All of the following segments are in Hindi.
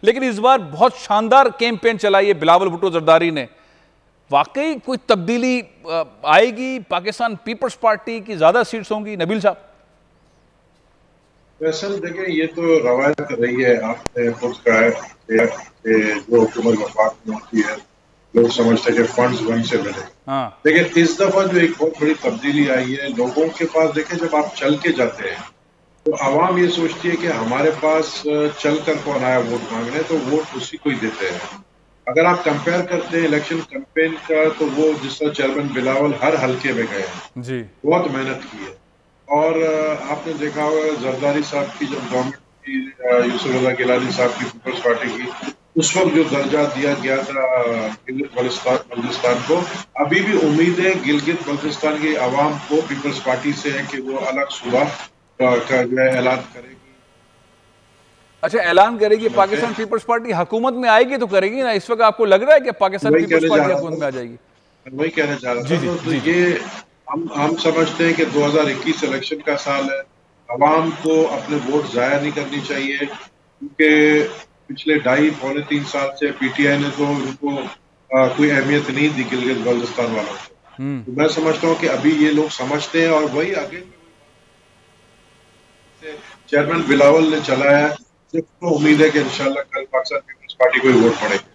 लेकिन इस बार बहुत शानदार कैंपेन चलाई है बिलावल भुट्टो जरदारी ने। वाकई कोई तब्दीली आएगी? पाकिस्तान पीपल्स पार्टी की ज्यादा सीट्स होंगी? नबील साहब, वैसे देखें, ये तो रवायत रही है, आपने खुद कहा है कि जो हुकूमत वफाक में होती है लोग समझते हैं कि फंड्स वहीं से मिले। हाँ। लेकिन इस दफा जो एक बहुत बड़ी तब्दीली आई है लोगों के पास, देखें जब आप चल के जाते हैं तो आवाम ये सोचती है कि हमारे पास चल कर कौन आया वोट मांगने, तो वोट उसी को ही देते हैं। अगर आप कंपेयर करते हैं इलेक्शन कैंपेन का, तो वो जिस तरह चेयरमैन बिलावल हर हल्के में गए हैं जी, बहुत मेहनत की है। और आपने देखा होगा जरदारी साहब की जब गवर्नमेंट की, यूसुफ रजा गिलानी साहब की पीपल्स पार्टी की, उस वक्त जो दर्जा दिया गया था गिलगित बल्तिस्तान को, अभी भी उम्मीद है गिलगित बल्तिस्तान की आवाम को पीपल्स पार्टी से है कि वो अलग सूबा का जो है ऐलान करेगी। अच्छा, ऐलान करेगी पाकिस्तान पीपल्स पार्टी? हुकूमत में आएगी तो करेगी ना। इस वक्त आपको लग रहा है कि पाकिस्तान पीपल्स पार्टी हुकूमत में आ जाएगी? वही कहना चाह रहा था। तो ये हम समझते हैं कि 2021 इलेक्शन का साल है, आवाम को अपने वोट जाया नहीं करनी चाहिए, क्योंकि पिछले 2.5-3 साल से पीटीआई ने तो उनको कोई अहमियत नहीं दी गिलगित बल्तिस्तान वालों को। तो मैं समझता हूँ कि अभी ये लोग समझते हैं और वही आगे चेयरमैन बिलावल ने चलाया है, तो उम्मीद है कि इंशाल्लाह कल पाकिस्तान पीपल्स पार्टी को ही वोट पड़ेगी।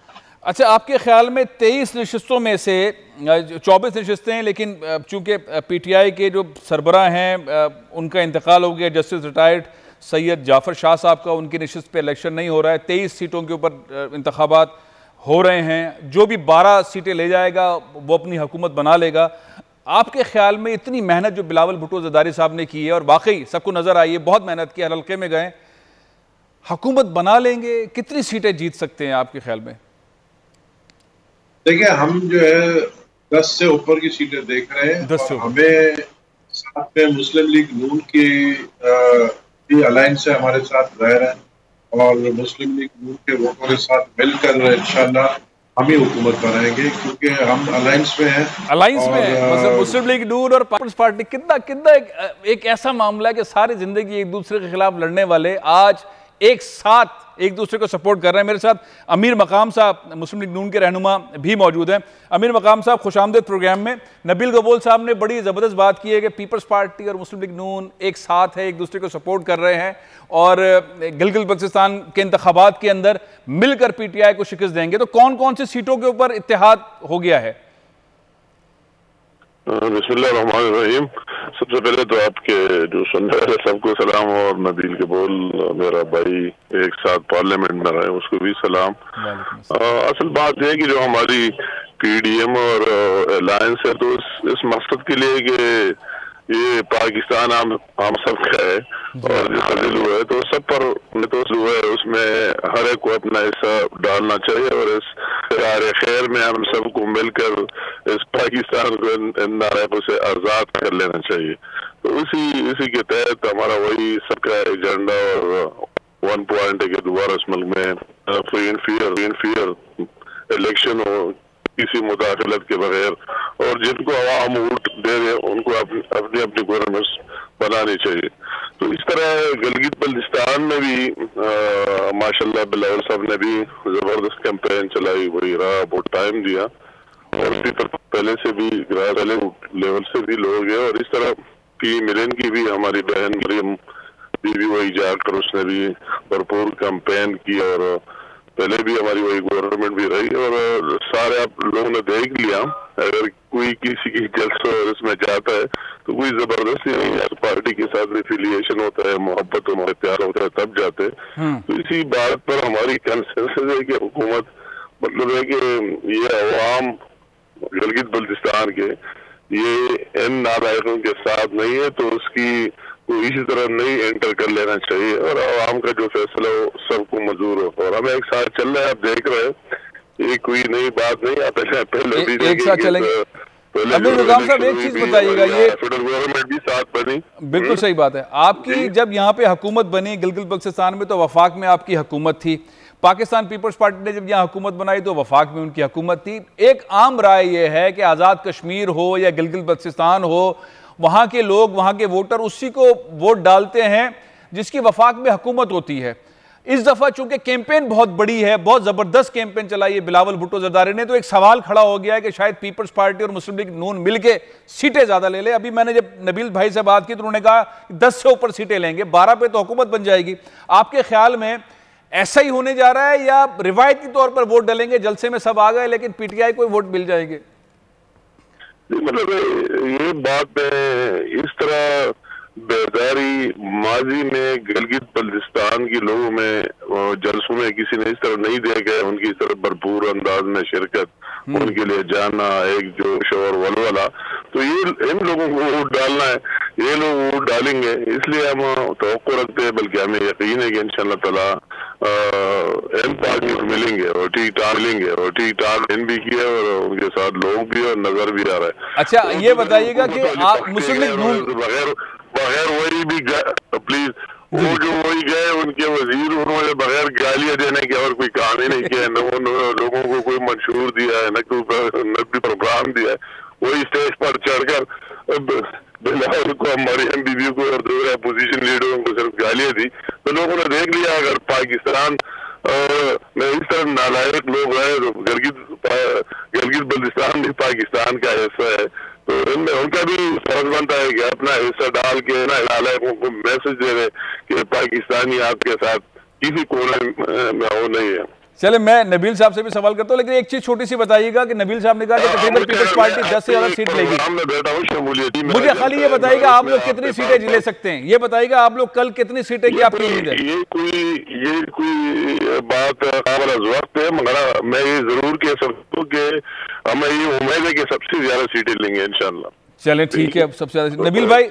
अच्छा, आपके ख्याल में 23 नशिस्तों में से 24 नशिस्तें हैं, लेकिन चूंकि पीटीआई के जो सरबराह हैं उनका इंतकाल हो गया, जस्टिस रिटायर्ड सैयद जाफर शाह साहब का, उनकी नशिस्त पे इलेक्शन नहीं हो रहा है। 23 सीटों के ऊपर इंतखाबात हो रहे हैं। जो भी 12 सीटें ले जाएगा वो अपनी हुकूमत बना लेगा। आपके ख्याल में इतनी मेहनत जो बिलावल भुट्टो जरदारी साहब ने की है, और वाकई सबको नजर आई है, बहुत मेहनत की, हर हल्के में गए, हुकूमत बना लेंगे? कितनी सीटें जीत सकते हैं आपके ख्याल में? देखिए, हम जो है 10 से ऊपर की सीटें देख रहे हैं, और हमें साथ में मुस्लिम लीग नून की अलायंस से हमारे साथ रह रहे हैं, और मुस्लिम लीग नून के वोटों के साथ मिलकर इंशाल्लाह हम ही हुकूमत बनाएंगे, क्योंकि हम अलायंस में हैं। अलायंस में मतलब मुस्लिम लीग नून और पीपल्स पार्टी, कितना एक ऐसा मामला है कि सारी जिंदगी एक दूसरे के खिलाफ लड़ने वाले आज एक साथ एक दूसरे को सपोर्ट कर रहे हैं। मेरे साथ अमीर मकाम साहब, मुस्लिम लीग नून के रहनुमा, भी मौजूद हैं। अमीर मकाम साहब, खुशामदीद प्रोग्राम में। नबील गबोल साहब ने बड़ी ज़बरदस्त बात की है कि पीपल्स पार्टी और मुस्लिम लीग नून एक साथ है, एक दूसरे को सपोर्ट कर रहे हैं, और गिलगित बल्तिस्तान के इंतखाबात के अंदर मिलकर पीटीआई को शिकस्त देंगे। तो कौन कौन सी सीटों के ऊपर इत्तेहाद हो गया है? बिस्मिल्लाहिर्रहमानिर्रहीम। सबसे पहले तो आपके जो सुन रहे हैं सबको सलाम, और नबील के बोल मेरा भाई एक साथ पार्लियामेंट में रहे उसको भी सलाम। असल बात है कि जो हमारी पीडीएम और अलायंस है, तो इस मकसद के लिए कि ये पाकिस्तान हम सब का है, और जिसका दिल हुआ है तो सब पर तो जो है उसमें हर एक को अपना हिस्सा डालना चाहिए, और इस यार खैर में हम सबको मिलकर इस पाकिस्तान को इन नाराजों से आजाद कर लेना चाहिए। तो इसी के तहत हमारा वही सबका एजेंडा और 1 पॉइंट है कि दोबारा इस मुल्क में फ्री एंड फेयर इलेक्शन हो, किसी मुदाखलत के बगैर, और जिनको आवाम वोट दे रहे उनको अपनी अपनी गवर्नमेंट बनानी चाहिए। तो इस तरह गिलगित बल्तिस्तान में भी माशाल्लाह बिलावल साहब ने भी जबरदस्त कैंपेन चलाई, वही रहा, बहुत टाइम दिया, और उसी पर पहले से भी लेवल से भी लोग हैं। और इस तरह पी मिलन की भी हमारी बहन मरियम बीवी वही जाकर उसने भी भरपूर कैंपेन की, और पहले भी हमारी वही गवर्नमेंट भी रही, और सारे आप लोगों ने देख लिया। अगर कोई किसी की जलसा इसमें जाता है तो कोई जबरदस्ती नहीं है, पार्टी के साथ एफिलिएशन होता है, मोहब्बत और प्यार होता है, तब जाते हैं। तो इसी बात पर हमारी कंसेंसस है कि हुकूमत, मतलब है कि ये अवाम गिलगित बल्तिस्तान के ये इन नालायकों के साथ नहीं है, तो उसकी तो इसी तरह नहीं एंटर कर लेना चाहिए, और आवाम का जो फैसला हो सबको मंजूर हो, और हमें एक साथ चल रहे हैं। आप देख रहे हैं ये कोई नई बात नहीं, आप पहले भी एक साथ चलेंगे। अमीर मकाम साहब, एक चीज बताइएगा, ये फेडरल गवर्नमेंट भी साथ बनी, बिल्कुल सही बात है आपकी। जब यहाँ पे हुकूमत बनी गिलगित बल्तिस्तान में, तो वफाक में आपकी हुकूमत थी। पाकिस्तान पीपल्स पार्टी ने जब यहाँ हुकूमत बनाई तो वफाक में उनकी हुकूमत थी। एक आम राय यह है कि आज़ाद कश्मीर हो या गिलगित बल्तिस्तान हो, वहाँ के लोग, वहाँ के वोटर उसी को वोट डालते हैं जिसकी वफाक में हुकूमत होती है। इस दफा चूंकि कैंपेन बहुत बड़ी है, बहुत जबरदस्त कैंपेन चलाई है बिलावल भुट्टो जरदारी ने, तो एक सवाल खड़ा हो गया है कि शायद पीपल्स पार्टी और मुस्लिम लीग नून मिलके सीटें ज्यादा ले ले। अभी मैंने जब नबील भाई से बात की तो उन्होंने कहा 10 से ऊपर सीटें लेंगे, 12 पे तो हुकूमत बन जाएगी। आपके ख्याल में ऐसा ही होने जा रहा है या रिवायती तौर पर वोट डालेंगे, जलसे में सब आ गए लेकिन पीटीआई को वोट मिल जाएंगे? मतलब ये बात है, इस तरह बेदारी माजी में गिलगित बल्तिस्तान के लोगों में जलसों में किसी ने इस तरह नहीं देखा, उनकी इस तरह भरपूर अंदाज में शिरकत, उनके लिए जाना, एक जोश और वलवला, तो ये इन लोगों को वोट डालना है, ये लोग वोट डालेंगे। इसलिए हम तवक्को रखते हैं, बल्कि हमें यकीन है कि इंशाअल्लाह ताला एम पार्टी को मिलेंगे और ठीक ठाक मिलेंगे और ठीक ठाक इन भी किया और उनके साथ लोग भी और नजर भी आ रहा है। अच्छा, ये बताइएगा कि आप मुस्लिम लीग नून बगैर वही भी प्लीज वो जो वही गए उनके वजीर, उन्होंने बगैर गालियां देने के और कोई काम ही नहीं किया, न लोगों को कोई मंशूर दिया है, न कोई प्रोग्राम दिया है, वही स्टेज पर चढ़कर बिलावल को, हमारी एमबीबी को और दूसरे अपोजिशन लीडरों को सिर्फ गालियां दी। तो लोगों ने देख लिया अगर पाकिस्तान में इस तरह नालायक लोग हैं, तो गिलगित बल्तिस्तान भी पाकिस्तान का हिस्सा है, तो इनमें उनका भी फर्ज बनता है कि अपना हिस्सा डाल के ना नालायकों को मैसेज दे दे कि पाकिस्तानी आपके साथ किसी कोने में हो नहीं है। चले, मैं नबील साहब से भी सवाल करता हूँ, लेकिन एक चीज छोटी सी बताइएगा कि नबील साहब ने कहा कि तकरीबन पीपल्स पार्टी 10 से ज्यादा सीट लेगी। मुझे खाली ये बताइएगा आप लोग कितनी सीटें ले सकते हैं, ये बताइएगा आप लोग कल कितनी सीटें की आपकी उम्मीद है? ये कोई बात वक्त है, मगर मैं ये जरूर कह सकता हूँ कि हमें ये उम्मीद है कि सबसे ज्यादा सीटें लेंगे इंशाल्लाह। चलें ठीक है, अब सबसे ज्यादा। नबील भाई,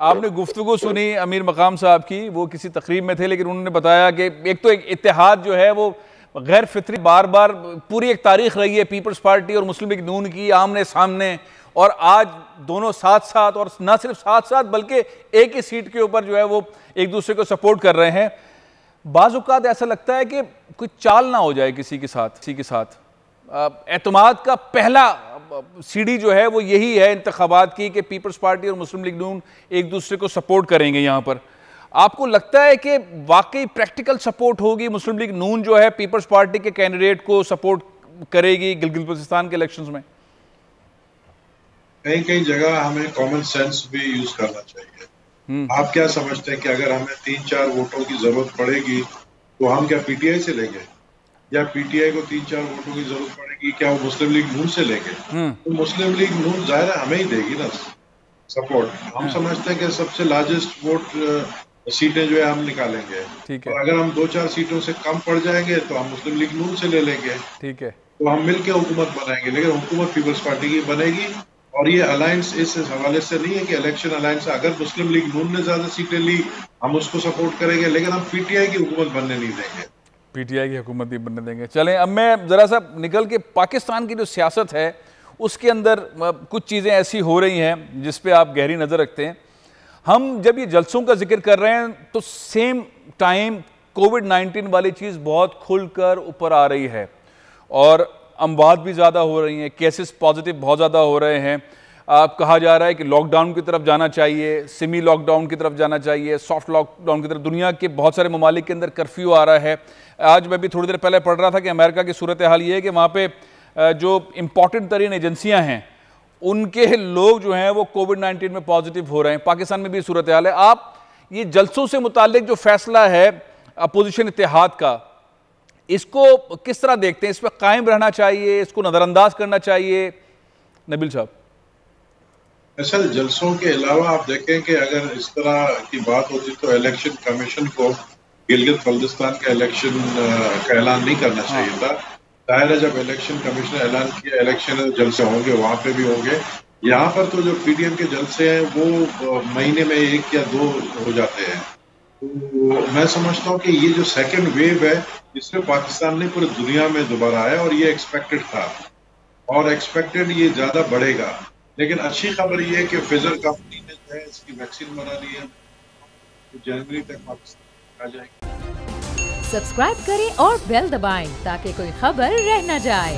आपने गुफ्तगू सुनी अमीर मकाम साहब की, वो किसी तकरीब में थे, लेकिन उन्होंने बताया कि एक तो एक इत्तेहाद जो है वो गैर फितरी, बार बार पूरी एक तारीख रही है पीपल्स पार्टी और मुस्लिम लीग नून की आमने सामने, और आज दोनों साथ साथ, और ना सिर्फ साथ साथ बल्कि एक ही सीट के ऊपर जो है वो एक दूसरे को सपोर्ट कर रहे हैं। बाज़-औक़ात ऐसा लगता है कि कोई चाल ना हो जाए किसी के साथ। एतमाद का पहला सीढ़ी जो है वो यही है इंतखाबात की कि पीपल्स पार्टी और मुस्लिम लीग नून एक दूसरे को सपोर्ट करेंगे। यहाँ पर आपको लगता है कि वाकई प्रैक्टिकल सपोर्ट होगी, मुस्लिम लीग नून जो है पीपल्स पार्टी के कैंडिडेट को सपोर्ट करेगी गिलगित बल्तिस्तान के इलेक्शंस में? कई जगह हमें कॉमन सेंस भी यूज करना चाहिए। आप क्या समझते हैं कि अगर हमें 3-4 वोटों की जरूरत पड़ेगी तो हम क्या पीटीआई से लेंगे, या पीटीआई को 3-4 वोटों की जरूरत पड़ेगी क्या वो मुस्लिम लीग नून से लेंगे? तो मुस्लिम लीग नून जाहिर है हमें ही देगी ना सपोर्ट। हम समझते हैं कि सबसे लार्जेस्ट वोट सीटें जो है हम निकालेंगे, ठीक है। और अगर हम 2-4 सीटों से कम पड़ जाएंगे तो हम मुस्लिम लीग नून से ले लेंगे, ठीक है। तो हम मिलकर हुकूमत बनाएंगे, लेकिन हुकूमत पीपल्स पार्टी की बनेगी। और ये अलायंस इस हवाले से नहीं है कि इलेक्शन अलायंस, अगर मुस्लिम लीग नून ने ज्यादा सीटें ली हम उसको सपोर्ट करेंगे, लेकिन हम पीटीआई की हुकूमत बनने नहीं देंगे, पीटीआई की हुकूमत नहीं बनने देंगे। चलें, अब मैं जरा सा निकल के पाकिस्तान की जो सियासत है उसके अंदर कुछ चीज़ें ऐसी हो रही हैं जिस पे आप गहरी नज़र रखते हैं। हम जब ये जलसों का जिक्र कर रहे हैं तो सेम टाइम कोविड-19 वाली चीज़ बहुत खुलकर ऊपर आ रही है और अमवात भी ज़्यादा हो रही हैं, केसेस पॉजिटिव बहुत ज़्यादा हो रहे हैं। कहा जा रहा है कि लॉकडाउन की तरफ जाना चाहिए, सेमी लॉकडाउन की तरफ जाना चाहिए, सॉफ्ट लॉकडाउन की तरफ। दुनिया के बहुत सारे ममालिक के अंदर कर्फ्यू आ रहा है। आज मैं भी थोड़ी देर पहले पढ़ रहा था कि अमेरिका की सूरत हाल ये है कि वहाँ पे जो इम्पॉर्टेंट तरीन एजेंसियाँ हैं उनके लोग जो हैं वो कोविड-19 में पॉजिटिव हो रहे हैं। पाकिस्तान में भी सूरत हाल है। आप ये जलसों से मुतालिक जो फैसला है अपोजिशन इत्तेहाद का, इसको किस तरह देखते हैं? इस पर कायम रहना चाहिए, इसको नज़रअंदाज करना चाहिए? नबील साहब, असल जलसों के अलावा आप देखें कि अगर इस तरह की बात होती तो इलेक्शन कमीशन को गिलगित बल्तिस्तान का इलेक्शन का ऐलान नहीं करना चाहिए था। जाहिर है जब इलेक्शन कमीशन ने ऐलान किया इलेक्शन जलसे होंगे, वहाँ पे भी होंगे। यहाँ पर तो जो पीडीएम के जलसे हैं वो महीने में 1 या 2 हो जाते हैं। तो मैं समझता हूँ कि ये जो सेकेंड वेव है इसमें पाकिस्तान ने पूरी दुनिया में दोबारा आया और ये एक्सपेक्टेड था और एक्सपेक्टेड ये ज्यादा बढ़ेगा। लेकिन अच्छी खबर ये है कि फाइजर कंपनी ने जो है इसकी वैक्सीन बना ली है, तो जनवरी तक पाकिस्तान आ जाएगी। सब्सक्राइब करें और बेल दबाएं ताकि कोई खबर रह न जाए।